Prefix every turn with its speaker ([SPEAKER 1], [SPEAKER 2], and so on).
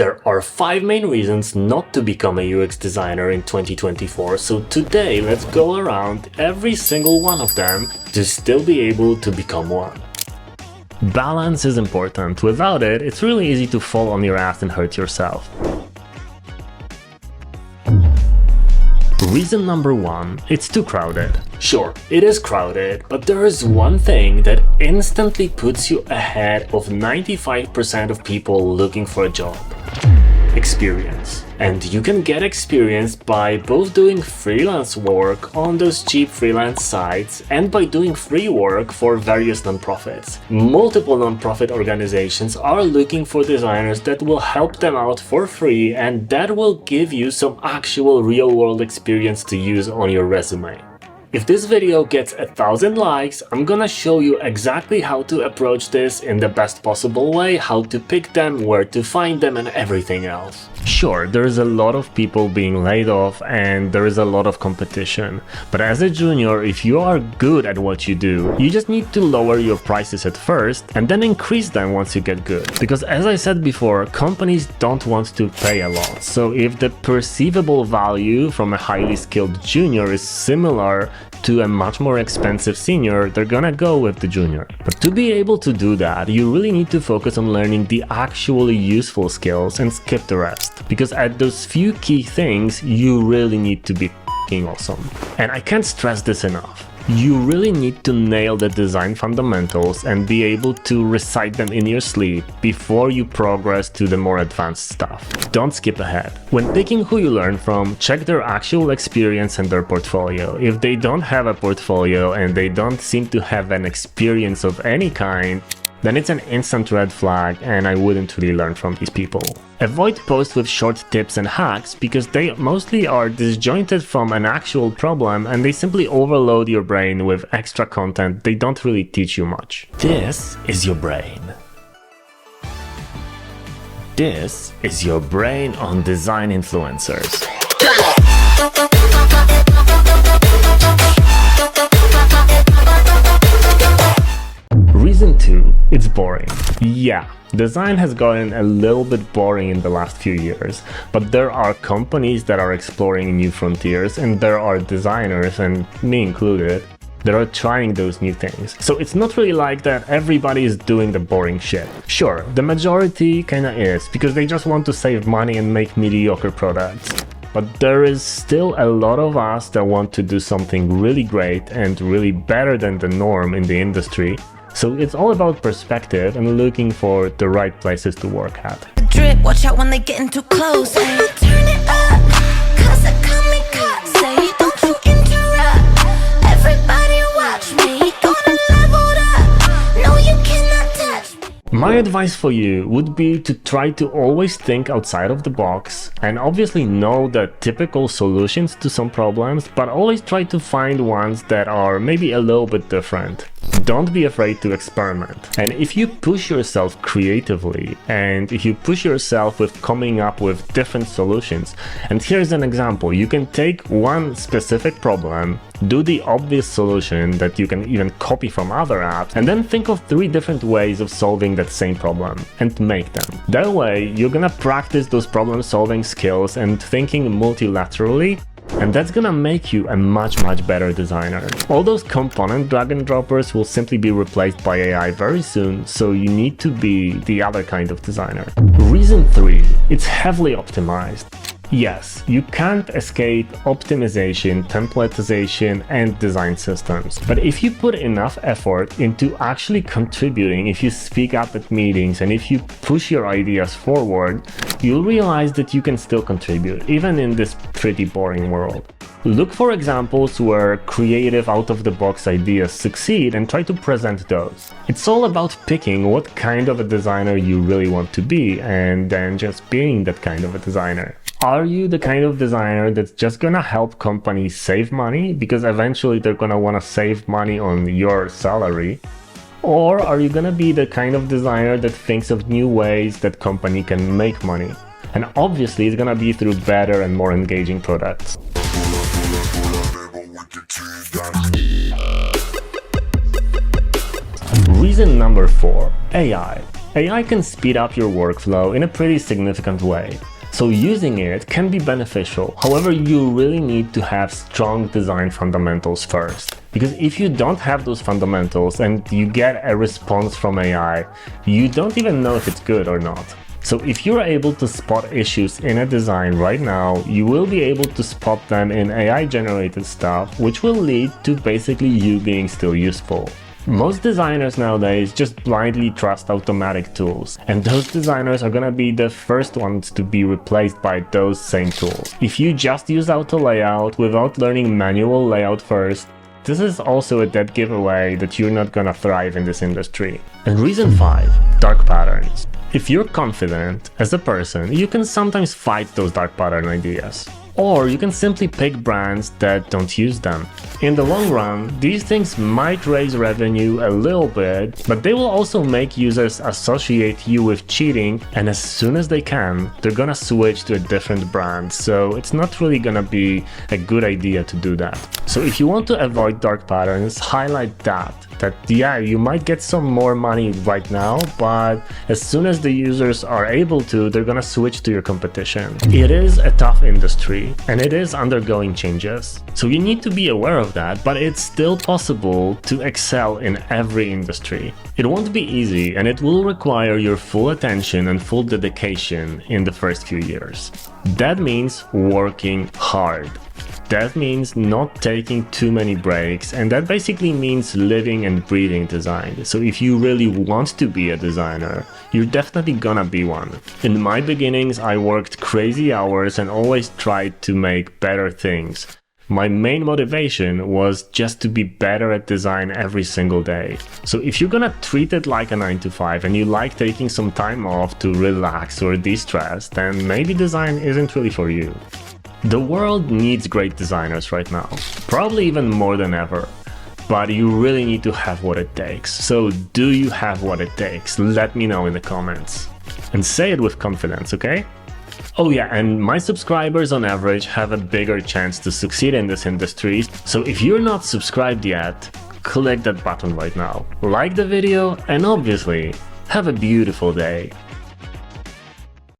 [SPEAKER 1] There are 5 main reasons not to become a UX designer in 2024, so today let's go around every single one of them to still be able to become one. Balance is important. Without it, it's really easy to fall on your ass and hurt yourself. Reason number 1, it's too crowded. Sure, it is crowded, but there is one thing that instantly puts you ahead of 95% of people looking for a job. Experience. And you can get experience by both doing freelance work on those cheap freelance sites and by doing free work for various nonprofits. Multiple nonprofit organizations are looking for designers that will help them out for free, and that will give you some actual real-world experience to use on your resume. If this video gets 1,000 likes, I'm gonna show you exactly how to approach this in the best possible way, how to pick them, where to find them, and everything else. Sure, there is a lot of people being laid off and there is a lot of competition, but as a junior, if you are good at what you do, you just need to lower your prices at first and then increase them once you get good. Because as I said before, companies don't want to pay a lot, so if the perceivable value from a highly skilled junior is similar to a much more expensive senior, they're gonna go with the junior. But to be able to do that, you really need to focus on learning the actually useful skills and skip the rest. Because at those few key things, you really need to be f***ing awesome. And I can't stress this enough. You really need to nail the design fundamentals and be able to recite them in your sleep before you progress to the more advanced stuff. Don't skip ahead. When picking who you learn from, check their actual experience and their portfolio. If they don't have a portfolio and they don't seem to have an experience of any kind, then it's an instant red flag and I wouldn't really learn from these people. Avoid posts with short tips and hacks because they mostly are disjointed from an actual problem and they simply overload your brain with extra content. They don't really teach you much. This is your brain. This is your brain on design influencers. Reason 2, it's boring. Yeah, design has gotten a little bit boring in the last few years, but there are companies that are exploring new frontiers and there are designers, and me included, that are trying those new things. So it's not really like that everybody is doing the boring shit. Sure, the majority kinda is, because they just want to save money and make mediocre products. But there is still a lot of us that want to do something really great and really better than the norm in the industry. So it's all about perspective and looking for the right places to work at.
[SPEAKER 2] Drip, watch out when they getting too close. Turn it up, cause I come and cut. Say, don't you interrupt. Everybody watch me, gonna level up. No, you cannot touch me.
[SPEAKER 1] My advice for you would be to try to always think outside of the box and obviously know the typical solutions to some problems, but always try to find ones that are maybe a little bit different. Don't be afraid to experiment. And if you push yourself creatively and if you push yourself with coming up with different solutions, and here's an example, you can take one specific problem, do the obvious solution that you can even copy from other apps, and then think of 3 different ways of solving that same problem and make them. That way, you're gonna practice those problem-solving skills and thinking multilaterally, and that's gonna make you a much better designer. All those component drag and droppers will simply be replaced by AI very soon, so you need to be the other kind of designer. Reason 3, it's heavily optimized. Yes, you can't escape optimization, templatization, and design systems. But if you put enough effort into actually contributing, if you speak up at meetings, and if you push your ideas forward, you'll realize that you can still contribute, even in this pretty boring world. Look for examples where creative out-of-the-box ideas succeed and try to present those. It's all about picking what kind of a designer you really want to be and then just being that kind of a designer. Are you the kind of designer that's just gonna help companies save money because eventually they're gonna wanna save money on your salary? Or are you gonna be the kind of designer that thinks of new ways that company can make money? And obviously it's gonna be through better and more engaging products. Reason number 4, AI. AI can speed up your workflow in a pretty significant way. So using it can be beneficial. However, you really need to have strong design fundamentals first. Because if you don't have those fundamentals and you get a response from AI, you don't even know if it's good or not. So if you're able to spot issues in a design right now, you will be able to spot them in AI-generated stuff, which will lead to basically you being still useful. Most designers nowadays just blindly trust automatic tools, and those designers are gonna be the first ones to be replaced by those same tools. If you just use auto layout without learning manual layout first, this is also a dead giveaway that you're not gonna thrive in this industry. And reason 5, dark patterns. If you're confident as a person, you can sometimes fight those dark pattern ideas. Or you can simply pick brands that don't use them. In the long run, these things might raise revenue a little bit, but they will also make users associate you with cheating, and as soon as they can, they're gonna switch to a different brand, so it's not really gonna be a good idea to do that. So if you want to avoid dark patterns, highlight that yeah, you might get some more money right now, but as soon as the users are able to, they're gonna switch to your competition. It is a tough industry, and it is undergoing changes. So you need to be aware of that, but it's still possible to excel in every industry. It won't be easy, and it will require your full attention and full dedication in the first few years. That means working hard. That means not taking too many breaks, and that basically means living and breathing design. So if you really want to be a designer, you're definitely gonna be one. In my beginnings, I worked crazy hours and always tried to make better things. My main motivation was just to be better at design every single day. So if you're gonna treat it like a 9 to 5 and you like taking some time off to relax or de-stress, then maybe design isn't really for you. The world needs great designers right now, probably even more than ever, but you really need to have what it takes. So do you have what it takes? Let me know in the comments. And say it with confidence, okay? Oh yeah, and my subscribers on average have a bigger chance to succeed in this industry, so if you're not subscribed yet, click that button right now. Like the video, and obviously, have a beautiful day.